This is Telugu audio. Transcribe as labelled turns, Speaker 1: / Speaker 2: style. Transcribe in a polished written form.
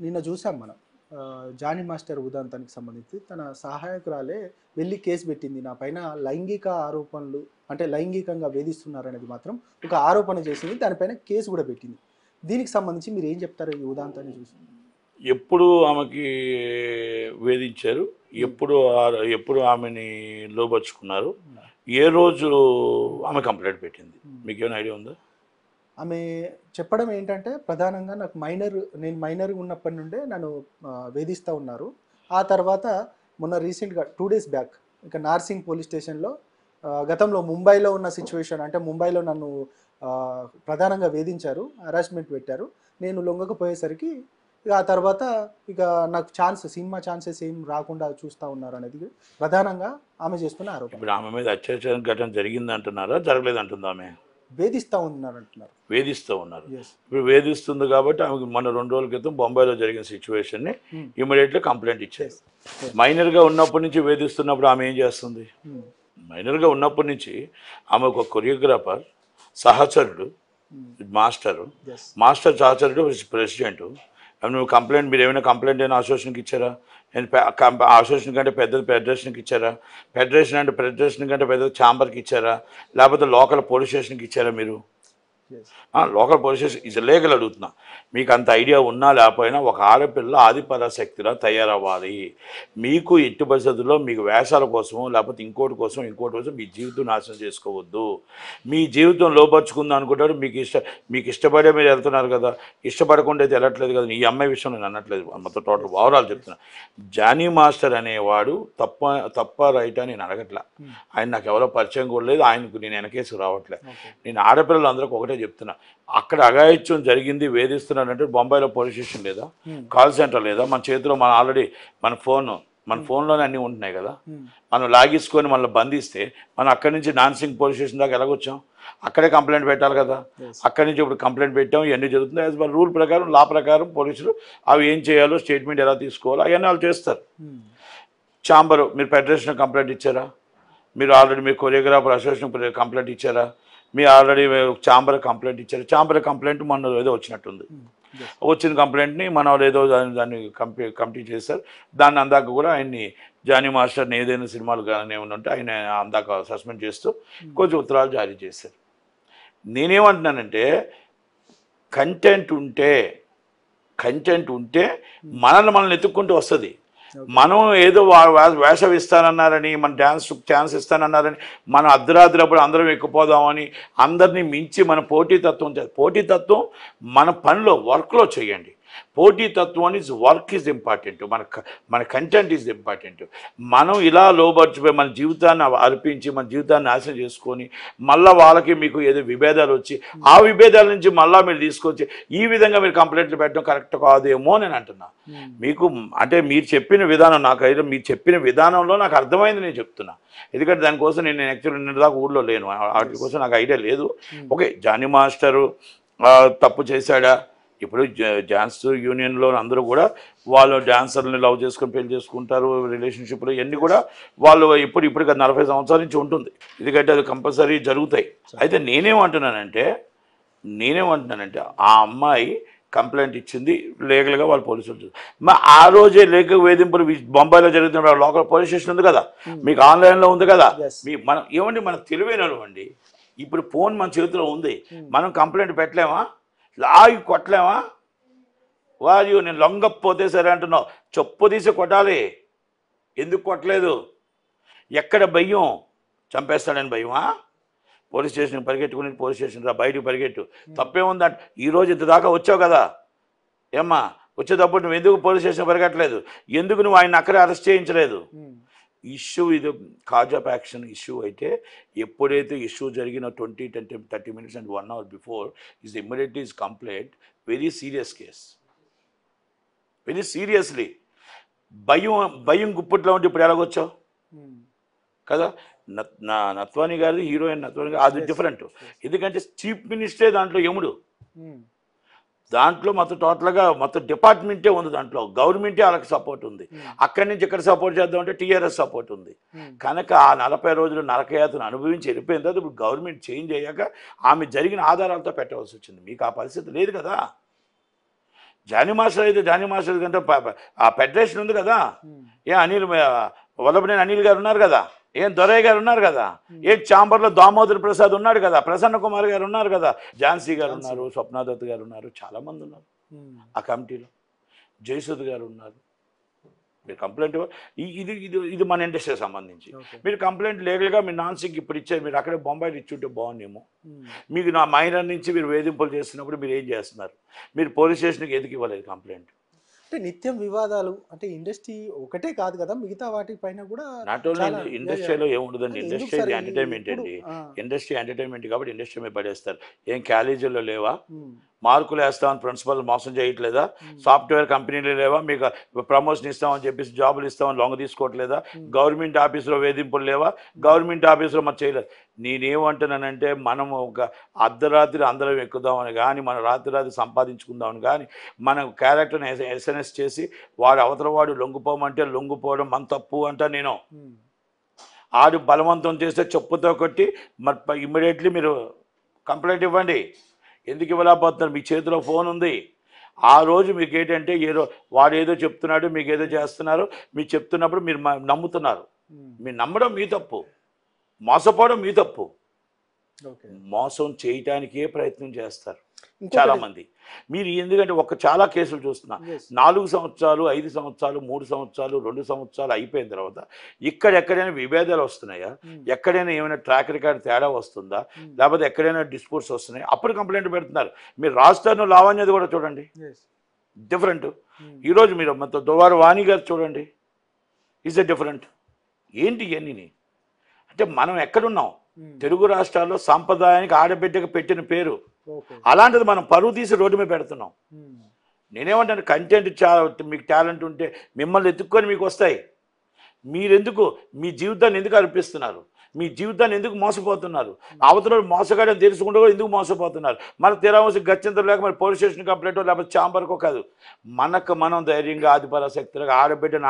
Speaker 1: నిన్న చూసాం మనం జానీ మాస్టర్ ఉదంతానికి సంబంధించి తన సహాయకురాలే వెళ్ళి కేసు పెట్టింది నా పైన లైంగిక ఆరోపణలు అంటే లైంగికంగా వేధిస్తున్నారనేది మాత్రం ఒక ఆరోపణ చేసింది, దానిపైన కేసు కూడా పెట్టింది. దీనికి సంబంధించి మీరు ఏం చెప్తారు ఈ ఉదాంతాన్ని చూసి?
Speaker 2: ఎప్పుడు ఆమెకి వేధించారు, ఎప్పుడు ఆమెని లోపరుచుకున్నారు, ఏ రోజు ఆమె కంప్లైంట్ పెట్టింది, మీకేమైనా ఐడియా ఉందా?
Speaker 1: ఆమె చెప్పడం ఏంటంటే ప్రధానంగా నేను మైనర్ ఉన్నప్పటి నుండే నన్ను వేధిస్తూ ఉన్నారు. ఆ తర్వాత మొన్న రీసెంట్గా 2 days బ్యాక్ ఇక నార్సింగ్ పోలీస్ స్టేషన్లో గతంలో ముంబైలో ఉన్న సిచ్యువేషన్ అంటే ముంబైలో నన్ను ప్రధానంగా వేధించారు, హరాస్మెంట్ పెట్టారు. నేను లొంగకపోయేసరికి ఇక ఆ తర్వాత ఇక నాకు సినిమా ఛాన్సెస్ ఏం రాకుండా చూస్తూ ఉన్నారు అనేది ప్రధానంగా ఆమె చేస్తున్న ఆరోపణ.
Speaker 2: ఇప్పుడు ఆమె మీద అత్యాచార ఘటన జరిగింది అంటున్నారా, జరగలేదు అంటుందా? ఆమె వేధిస్తూ ఉన్నారు. ఇప్పుడు వేధిస్తుంది కాబట్టి ఆమెకు మన 2 రోజుల క్రితం బొంబాయిలో జరిగిన సిచ్యువేషన్ని ఇమీడియట్గా కంప్లైంట్ ఇచ్చారు. మైనర్గా ఉన్నప్పటి నుంచి వేధిస్తున్నప్పుడు ఆమె ఏం చేస్తుంది? మైనర్గా ఉన్నప్పటి నుంచి ఆమె ఒక కొరియోగ్రాఫర్, సహచరుడు, మాస్టర్ సహచరుడు, ప్రెసిడెంట్. నువ్వు కంప్లైంట్, మీరు ఏమైనా కంప్లైంట్ అయినా అసోసియేషన్కి ఇచ్చారా? అసోసియేషన్ కంటే పెద్దది ఫెడరేషన్కి ఇచ్చారా? ఫెడరేషన్ అంటే ఫెడరేషన్ కంటే పెద్దది ఛాంబర్కి ఇచ్చారా? లేకపోతే లోకల్ పోలీస్ స్టేషన్కి ఇచ్చారా? మీరు local police station is legal అడుగుతున్నా. మీకు అంత ఐడియా ఉన్నా లేకపోయినా ఒక ఆడపిల్ల ఆదిపరాశక్తిలా తయారవ్వాలి. మీకు ఎట్టి పరిస్థితుల్లో మీకు వేషాల కోసమో లేకపోతే ఇంకోటి కోసం మీ జీవితం నాశనం చేసుకోవద్దు. మీ జీవితం లోపరుచుకుందాం అనుకుంటారు. మీకు ఇష్టపడే మీరు వెళ్తున్నారు కదా, ఇష్టపడకుండా అయితే వెళ్ళట్లేదు కదా. ఈ అమ్మాయి విషయం నేను అనట్లేదు, మొత్తం టోటల్ ఓవరాల్ చెప్తున్నా. జానీ మాస్టర్ అనేవాడు తప్ప రైట్ అని నేను అడగట్లా. ఆయన నాకు ఎవరో పరిచయం కూడా లేదు, ఆయనకు నేను వెనకేసి రావట్లేదు. నేను ఆడపిల్లలు అందరికీ ఒకటే చెప్తున్నా, అక్కడ అఘాయిత్యం జరిగింది, వేధిస్తున్నారంటే బొంబాయిలో పోలీస్ స్టేషన్ లేదా, కాల్ సెంటర్ లేదా? మన చేతిలో ఆల్రెడీ మన ఫోన్లోనే అన్నీ ఉంటున్నాయి కదా. మనం లాగేసుకొని మనల్ని బంధిస్తే మనం అక్కడి నుంచి నాన్సింగ్ పోలీస్ స్టేషన్ దాకా ఎలాగొచ్చాం? అక్కడే కంప్లైంట్ పెట్టాలి కదా. అక్కడి నుంచి ఇప్పుడు కంప్లైంట్ పెట్టాం, ఇవన్నీ జరుగుతుంది. యాజ్ పర్ రూల్ ప్రకారం, లా ప్రకారం పోలీసులు అవి ఏం చేయాలో, స్టేట్మెంట్ ఎలా తీసుకోవాలో అవన్నీ వాళ్ళు చేస్తారు. ఛాంబరు, మీరు ఫెడరేషన్ కంప్లైంట్ ఇచ్చారా? మీరు ఆల్రెడీ మీ కొరియోగ్రాఫర్ అసోసియేషన్ కంప్లైంట్ ఇచ్చారా? మీ ఆల్రెడీ ఛాంబర్ కంప్లైంట్ ఇచ్చారు. ఛాంబర్ కంప్లైంట్ మన ఏదో వచ్చినట్టుంది. వచ్చిన కంప్లైంట్ని మన వాళ్ళు ఏదో దాన్ని కంప్లీట్ చేస్తారు. దాన్ని అందాక కూడా ఆయన్ని జానీ మాస్టర్ని ఏదైనా సినిమాలు కానీ ఏమైనా ఉంటే ఆయన అందాక సస్పెండ్ చేస్తూ కొంచెం ఉత్తరాలు జారీ చేశారు. నేనేమంటున్నానంటే కంటెంట్ ఉంటే మనల్ని ఎత్తుక్కుంటూ వస్తుంది. మనం ఏదో వేషం ఇస్తానన్నారని, మన ఛాన్స్ ఇస్తానన్నారని, మనం అర్ధరాత్రి అందరం ఎక్కిపోదామని అందరినీ మించి మన పోటీతత్వం మన పనిలో వర్క్లో చేయండి. పోటీతత్వం వర్క్ ఈజ్ ఇంపార్టెంట్, మన కంటెంట్ ఈజ్ ఇంపార్టెంట్. మనం ఇలా లోపరిచిపోయి మన జీవితాన్ని అర్పించి మన జీవితాన్ని నాశనం చేసుకొని మళ్ళీ వాళ్ళకి మీకు ఏదో విభేదాలు వచ్చి ఆ విభేదాల నుంచి మళ్ళీ మీరు తీసుకొచ్చి ఈ విధంగా మీరు కంప్లైంట్లు పెట్టడం కరెక్ట్ కాదేమో నేను అంటున్నా. మీకు అంటే మీరు చెప్పిన విధానం మీరు చెప్పిన విధానంలో నాకు అర్థమైంది, నేను చెప్తున్నా. ఎందుకంటే దానికోసం నేను యాక్చువల్లీ నిన్నదాకా ఊళ్ళో లేను, వాటి కోసం నాకు ఐడియా లేదు. ఓకే, జానీ మాస్టరు తప్పు చేశాడా? ఇప్పుడు డ్యాన్స్ యూనియన్లో అందరూ కూడా వాళ్ళు డ్యాన్సర్ని లవ్ చేసుకొని పెళ్లి చేసుకుంటారు, రిలేషన్షిప్లు ఇవన్నీ కూడా వాళ్ళు ఇప్పుడు 40 సంవత్సరాల నుంచి ఉంటుంది. ఎందుకంటే అది కంపల్సరీ జరుగుతాయి. అయితే నేనేమంటున్నానంటే ఆ అమ్మాయి కంప్లైంట్ ఇచ్చింది, లీగల్గా వాళ్ళు పోలీసులు ఆ రోజే లేక వేధింపులు బొంబాయిలో జరుగుతున్న లోకల్ పోలీస్ స్టేషన్ ఉంది కదా, మీకు ఆన్లైన్లో ఉంది కదా. మన తెలివైన అండి, ఇప్పుడు ఫోన్ మన చేతిలో ఉంది, మనం కంప్లైంట్ పెట్టలేమా? లాగి కొట్టలేమా? వారు నేను లొంగపోతే సరే అంటున్నావు, చెప్పు తీసి కొట్టాలి. ఎందుకు కొట్టలేదు? ఎక్కడ భయం? చంపేస్తాడని భయమా? పోలీస్ స్టేషన్కి పరిగెట్టుకుని పోలీస్ స్టేషన్ రా, బయటకు పరిగెట్టు, తప్పేముందంట. ఈరోజు ఇంత దాకా వచ్చావు కదా, ఏమ్మా వచ్చేటప్పుడు నువ్వు ఎందుకు పోలీస్ స్టేషన్ పరిగెట్టలేదు? ఎందుకు నువ్వు ఆయన అక్కడే అరెస్ట్ చేయించలేదు? ఇష్యూ ఇది కాజ్ ఆఫ్ యాక్షన్ ఇష్యూ అయితే ఎప్పుడైతే ఇష్యూ జరిగిన 20-30 minutes and 1 hour before is immediately is complaint. Very serious case, very seriously. భయం గుప్పట్లో ఉంటే ఇప్పుడు ఎలాగొచ్చావు కదా. నత్వాని గారి హీరోయిన్ నత్వాని గారు అది డిఫరెంట్. ఎందుకంటే చీఫ్ మినిస్టరే దాంట్లో యముడు, దాంట్లో మొత్తం టోటల్గా మొత్తం డిపార్ట్మెంటే ఉంది, దాంట్లో గవర్నమెంటే వాళ్ళకి సపోర్ట్ ఉంది. అక్కడి నుంచి ఎక్కడ సపోర్ట్ చేద్దామంటే టీఆర్ఎస్ సపోర్ట్ ఉంది. కనుక ఆ 40 రోజులు నరకయాతను అనుభవించి వెళ్ళిపోయిన తర్వాత ఇప్పుడు గవర్నమెంట్ చేంజ్ అయ్యాక ఆమె జరిగిన ఆధారాలతో పెట్టవలసి వచ్చింది. మీకు ఆ పరిస్థితి లేదు కదా. జానీ మాస్టర్ అయితే జానీ మాస్టర్ కంటే ఆ ఫెడరేషన్ ఉంది కదా, ఏ అనిల్ వల్లభనేని అనిల్ గారు ఉన్నారు కదా, ఏం దొరయ్య గారు ఉన్నారు కదా, ఏ ఛాంబర్లో దామోదర్ ప్రసాద్ ఉన్నాడు కదా, ప్రసన్న కుమార్ గారు ఉన్నారు కదా, ఝాన్సీ గారు ఉన్నారు, స్వప్నాదత్ గారు ఉన్నారు, చాలామంది ఉన్నారు ఆ కమిటీలో, జయసుద్ గారు ఉన్నారు. మీరు కంప్లైంట్ ఇది ఇది ఇది మన ఇండస్ట్రీకి సంబంధించి మీరు కంప్లైంట్ లీగల్గా మీరు నాన్ సింక్ ఇప్పుడు ఇచ్చారు, మీరు అక్కడే బొంబాయిలు ఇచ్చుంటే బాగుండేమో. మీకు నా మైనర్ నుంచి మీరు వేధింపులు చేస్తున్నప్పుడు మీరు ఏం చేస్తున్నారు? మీరు పోలీస్ స్టేషన్కి ఎందుకు ఇవ్వలేదు కంప్లైంట్?
Speaker 1: అంటే నిత్యం వివాదాలు అంటే ఇండస్ట్రీ ఒకటే కాదు కదా, మిగతా వాటి పైన కూడా
Speaker 2: నాట్ ఓన్లీ ఇండస్ట్రీలో ఏముండదండి, ఇండస్ట్రీ ఎంటర్టైన్మెంట్ అండి, ఇండస్ట్రీ ఎంటర్టైన్మెంట్ కాబట్టి ఇండస్ట్రీ మీద పడేస్తారు. ఏం కాలేజీల్లో లేవా? మార్కులు వేస్తామని ప్రిన్సిపల్ మోసం చేయట్లేదా? సాఫ్ట్వేర్ కంపెనీలు లేవా? మీకు ప్రమోషన్ ఇస్తామని చెప్పేసి జాబులు ఇస్తామని లొంగ తీసుకోవట్లేదా? గవర్నమెంట్ ఆఫీసులో వేధింపులు లేవా? గవర్నమెంట్ ఆఫీసులో మరి చేయలేదు. నేనేమంటున్నానంటే మనం ఒక అర్ధరాత్రి అందరం ఎక్కుదామని కానీ, మన రాత్రి సంపాదించుకుందామని కానీ, మన క్యారెక్టర్ని ఎస్ఎన్ఎస్ చేసి వాడు అవతల వాడు లొంగిపోమంటే లొంగిపోవడం మన తప్పు అంట. నేను ఆడు బలవంతం చేస్తే చెప్పుతో కొట్టి మరి ఇమ్మీడియట్లీ మీరు కంప్లైంట్ ఇవ్వండి. ఎందుకు ఇవ్వలేకపోతున్నారు? మీ చేతిలో ఫోన్ ఉంది. ఆ రోజు మీకు ఏంటంటే ఏదో వాడు ఏదో చెప్తున్నాడు, మీకు ఏదో చేస్తున్నారు, మీరు చెప్తున్నప్పుడు మీరు నమ్ముతున్నారు. మీరు నమ్మడం మీ తప్పు, మోసపోవడం మీ తప్పు. మోసం చేయటానికే ప్రయత్నం చేస్తారు చాలామంది. మీరు ఎందుకంటే చాలా కేసులు చూస్తున్నా, 4 సంవత్సరాలు 5 సంవత్సరాలు 3 సంవత్సరాలు 2 సంవత్సరాలు అయిపోయిన తర్వాత ఎక్కడెక్కడైనా విభేదాలు వస్తున్నాయా? ఎక్కడైనా ఏమైనా ట్రాక్ రికార్డ్ తేడా వస్తుందా? లేకపోతే ఎక్కడైనా డిస్ప్యూట్స్ వస్తున్నాయా? అప్పుడు కంప్లైంట్ పెడుతున్నారు. మీరు రాజధాని లావణ్యది కూడా చూడండి, డిఫరెంట్. ఈరోజు మీరు మొత్తం దువారు వాణి గారు చూడండి, ఈజ్ ఎ డిఫరెంట్. ఏంటి ఇవన్నీ అంటే మనం ఎక్కడున్నాం? తెలుగు రాష్ట్రాల్లో సాంప్రదాయానికి ఆడబిడ్డకు పెట్టిన పేరు, అలాంటిది మనం పరువు తీసి రోడ్డు మీద పెడుతున్నాం. నేనేమంటాను, కంటెంట్ మీకు టాలెంట్ ఉంటే మిమ్మల్ని ఎత్తుక్కొని మీకు వస్తాయి. మీరెందుకు మీ జీవితాన్ని ఎందుకు అర్పిస్తున్నారు? మీ జీవితాన్ని ఎందుకు మోసపోతున్నారు? అవతల మోసగాడని తెలుసుకుంటూ కూడా ఎందుకు మోసపోతున్నారు? మన తెరావసి గత్యంతరం లేక మరి పోలీస్ స్టేషన్ కంప్లైంట్ లేకపోతే ఛాంబర్కో కాదు, మనకు మనం ధైర్యంగా ఆదిపరాశక్తులుగా ఆడబిడ్డను